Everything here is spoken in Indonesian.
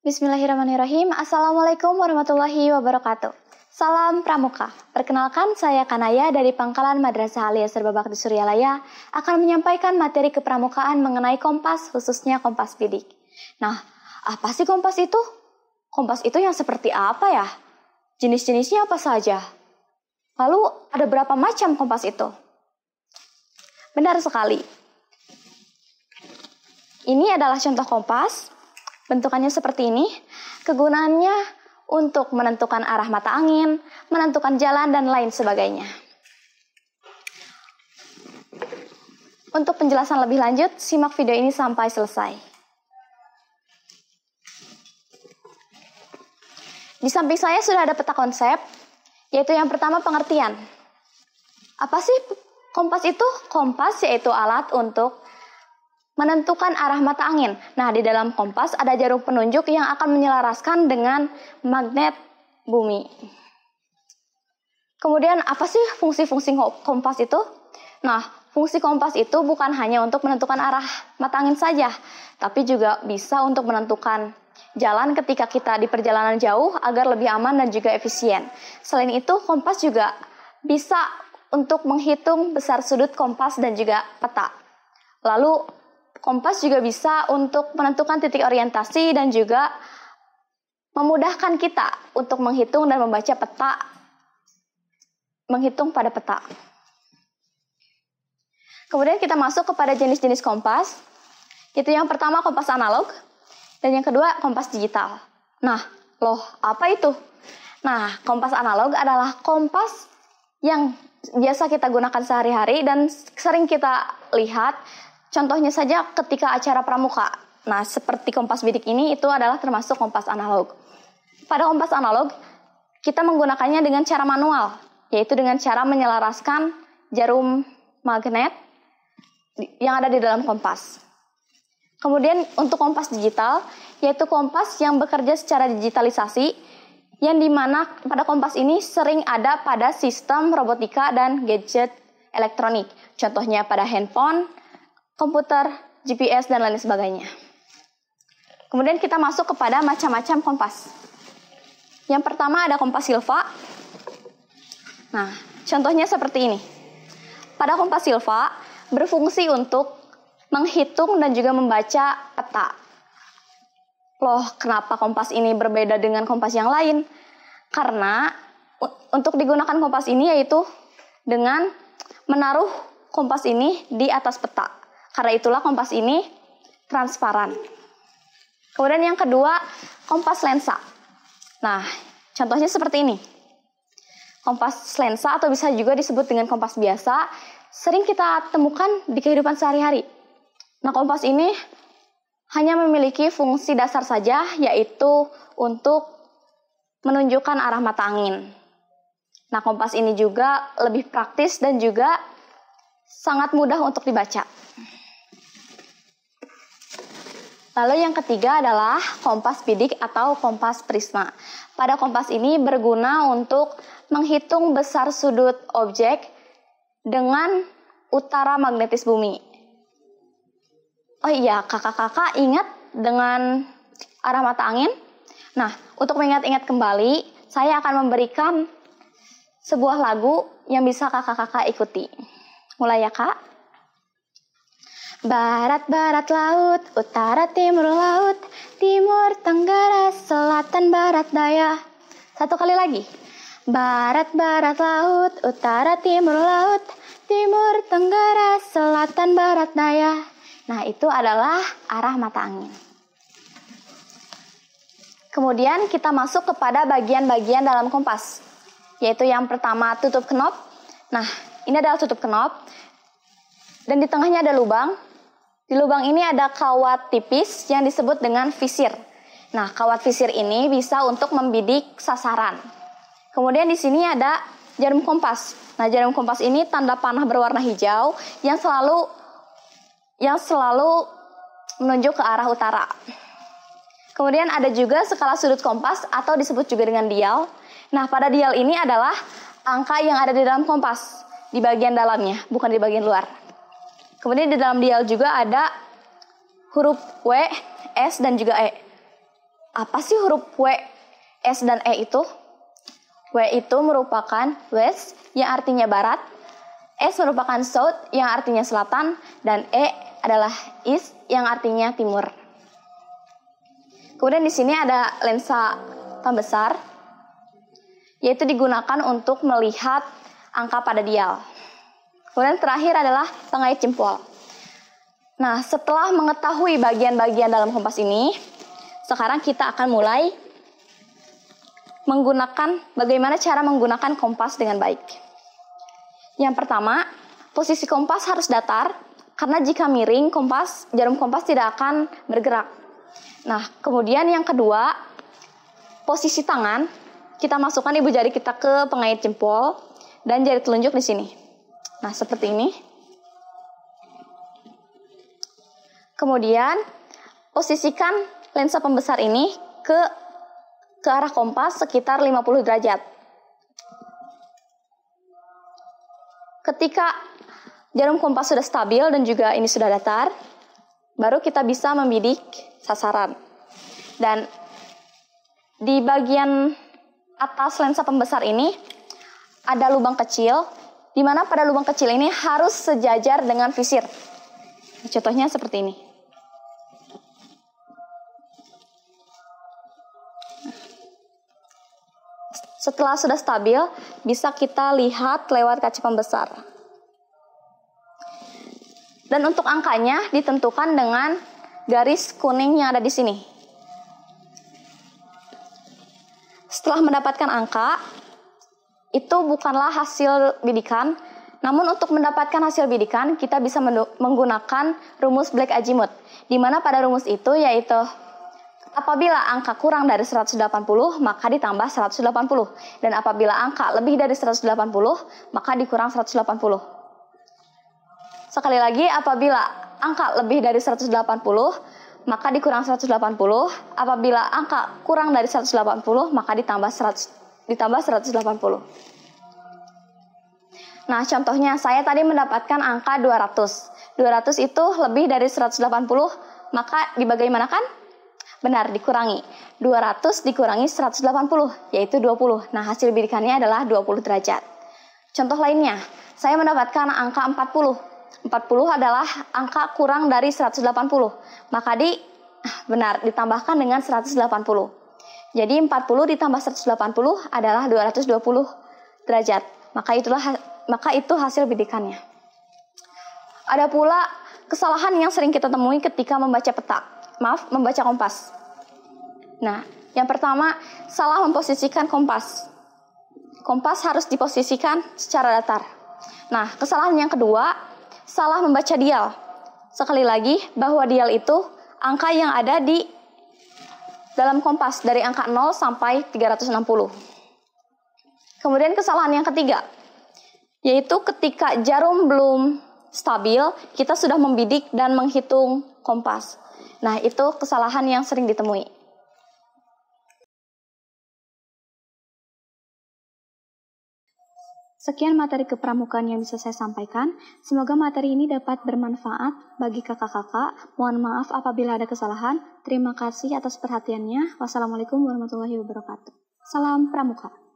Bismillahirrahmanirrahim. Assalamualaikum warahmatullahi wabarakatuh. Salam Pramuka. Perkenalkan, saya Kanaya dari Pangkalan Madrasah Aliyah Serbabakti Suryalaya akan menyampaikan materi kepramukaan mengenai kompas, khususnya kompas bidik. Nah, apa sih kompas itu? Kompas itu yang seperti apa ya? Jenis-jenisnya apa saja? Lalu ada berapa macam kompas itu? Benar sekali. Ini adalah contoh kompas. Bentukannya seperti ini. Kegunaannya untuk menentukan arah mata angin, menentukan jalan, dan lain sebagainya. Untuk penjelasan lebih lanjut, simak video ini sampai selesai. Di samping saya sudah ada peta konsep, yaitu yang pertama pengertian. Apa sih kompas itu? Kompas yaitu alat untuk menentukan arah mata angin. Nah, di dalam kompas ada jarum penunjuk yang akan menyelaraskan dengan magnet bumi. Kemudian, apa sih fungsi-fungsi kompas itu? Nah, fungsi kompas itu bukan hanya untuk menentukan arah mata angin saja, tapi juga bisa untuk menentukan jalan ketika kita di perjalanan jauh agar lebih aman dan juga efisien. Selain itu, kompas juga bisa untuk menghitung besar sudut kompas dan juga peta. Lalu, kompas juga bisa untuk menentukan titik orientasi dan juga memudahkan kita untuk menghitung dan membaca peta, menghitung pada peta. Kemudian kita masuk kepada jenis-jenis kompas. Itu yang pertama kompas analog dan yang kedua kompas digital. Nah, apa itu? Nah, kompas analog adalah kompas yang biasa kita gunakan sehari-hari dan sering kita lihat. Contohnya saja ketika acara pramuka. Nah, seperti kompas bidik ini, itu adalah termasuk kompas analog. Pada kompas analog, kita menggunakannya dengan cara manual, yaitu dengan cara menyelaraskan jarum magnet yang ada di dalam kompas. Kemudian untuk kompas digital, yaitu kompas yang bekerja secara digitalisasi, yang dimana pada kompas ini sering ada pada sistem robotika dan gadget elektronik. Contohnya pada handphone, komputer, GPS, dan lain sebagainya. Kemudian kita masuk kepada macam-macam kompas. Yang pertama ada kompas silva. Nah, contohnya seperti ini. Pada kompas silva berfungsi untuk menghitung dan juga membaca peta. Kenapa kompas ini berbeda dengan kompas yang lain? Karena untuk digunakan kompas ini yaitu dengan menaruh kompas ini di atas peta. Karena itulah kompas ini transparan. Kemudian yang kedua, kompas lensa. Nah, contohnya seperti ini. Kompas lensa atau bisa juga disebut dengan kompas biasa, sering kita temukan di kehidupan sehari-hari. Nah, kompas ini hanya memiliki fungsi dasar saja, yaitu untuk menunjukkan arah mata angin. Nah, kompas ini juga lebih praktis dan juga sangat mudah untuk dibaca. Lalu yang ketiga adalah kompas bidik atau kompas prisma. Pada kompas ini berguna untuk menghitung besar sudut objek dengan utara magnetis bumi. Oh iya, kakak-kakak ingat dengan arah mata angin? Nah, untuk mengingat-ingat kembali, saya akan memberikan sebuah lagu yang bisa kakak-kakak ikuti. Mulai ya, Kak. Barat, barat laut, utara, timur laut, timur, tenggara, selatan, barat, daya. Satu kali lagi. Barat, barat laut, utara, timur laut, timur, tenggara, selatan, barat, daya. Nah, itu adalah arah mata angin. Kemudian kita masuk kepada bagian-bagian dalam kompas. Yaitu yang pertama tutup knop. Nah, ini adalah tutup knop. Dan di tengahnya ada lubang. Di lubang ini ada kawat tipis yang disebut dengan visir. Nah, kawat visir ini bisa untuk membidik sasaran. Kemudian di sini ada jarum kompas. Nah, jarum kompas ini tanda panah berwarna hijau yang selalu menunjuk ke arah utara. Kemudian ada juga skala sudut kompas atau disebut juga dengan dial. Nah, pada dial ini adalah angka yang ada di dalam kompas, di bagian dalamnya, bukan di bagian luar. Kemudian di dalam dial juga ada huruf W, S, dan juga E. apa sih huruf W, S, dan E itu? W itu merupakan west yang artinya barat, S merupakan south yang artinya selatan, dan E adalah east yang artinya timur. Kemudian di sini ada lensa pembesar, yaitu digunakan untuk melihat angka pada dial. Kemudian terakhir adalah pengait jempol. Nah, setelah mengetahui bagian-bagian dalam kompas ini, sekarang kita akan mulai bagaimana cara menggunakan kompas dengan baik. Yang pertama, posisi kompas harus datar, karena jika miring, jarum kompas tidak akan bergerak. Nah, kemudian yang kedua, posisi tangan, kita masukkan ibu jari kita ke pengait jempol, dan jari telunjuk di sini. Nah, seperti ini. Kemudian, posisikan lensa pembesar ini ke arah kompas sekitar 50 derajat. Ketika jarum kompas sudah stabil dan juga ini sudah datar, baru kita bisa membidik sasaran. Dan di bagian atas lensa pembesar ini ada lubang kecil, di mana pada lubang kecil ini harus sejajar dengan visir. Contohnya seperti ini. Setelah sudah stabil, bisa kita lihat lewat kaca pembesar. Dan untuk angkanya ditentukan dengan garis kuning yang ada di sini. Setelah mendapatkan angka, itu bukanlah hasil bidikan, namun untuk mendapatkan hasil bidikan, kita bisa menggunakan rumus Black-Azimut, di mana pada rumus itu yaitu apabila angka kurang dari 180, maka ditambah 180. Dan apabila angka lebih dari 180, maka dikurang 180. Sekali lagi, apabila angka lebih dari 180, maka dikurang 180. Apabila angka kurang dari 180, maka ditambah 180. Nah, contohnya saya tadi mendapatkan angka 200. 200 itu lebih dari 180, maka dibagaimanakan? Benar, dikurangi. 200 dikurangi 180, yaitu 20. Nah, hasil bidikannya adalah 20 derajat. Contoh lainnya, saya mendapatkan angka 40. 40 adalah angka kurang dari 180. Maka benar, ditambahkan dengan 180. Jadi 40 ditambah 180 adalah 220 derajat. Maka itu hasil bidikannya. Ada pula kesalahan yang sering kita temui ketika membaca peta. Membaca kompas. Nah, yang pertama, salah memposisikan kompas. Kompas harus diposisikan secara datar. Nah, kesalahan yang kedua, salah membaca dial. Sekali lagi, bahwa dial itu angka yang ada di dalam kompas dari angka 0 sampai 360. Kemudian kesalahan yang ketiga, yaitu ketika jarum belum stabil, kita sudah membidik dan menghitung kompas. Nah, itu kesalahan yang sering ditemui. Sekian materi kepramukaan yang bisa saya sampaikan. Semoga materi ini dapat bermanfaat bagi kakak-kakak. Mohon maaf apabila ada kesalahan. Terima kasih atas perhatiannya. Wassalamualaikum warahmatullahi wabarakatuh. Salam Pramuka.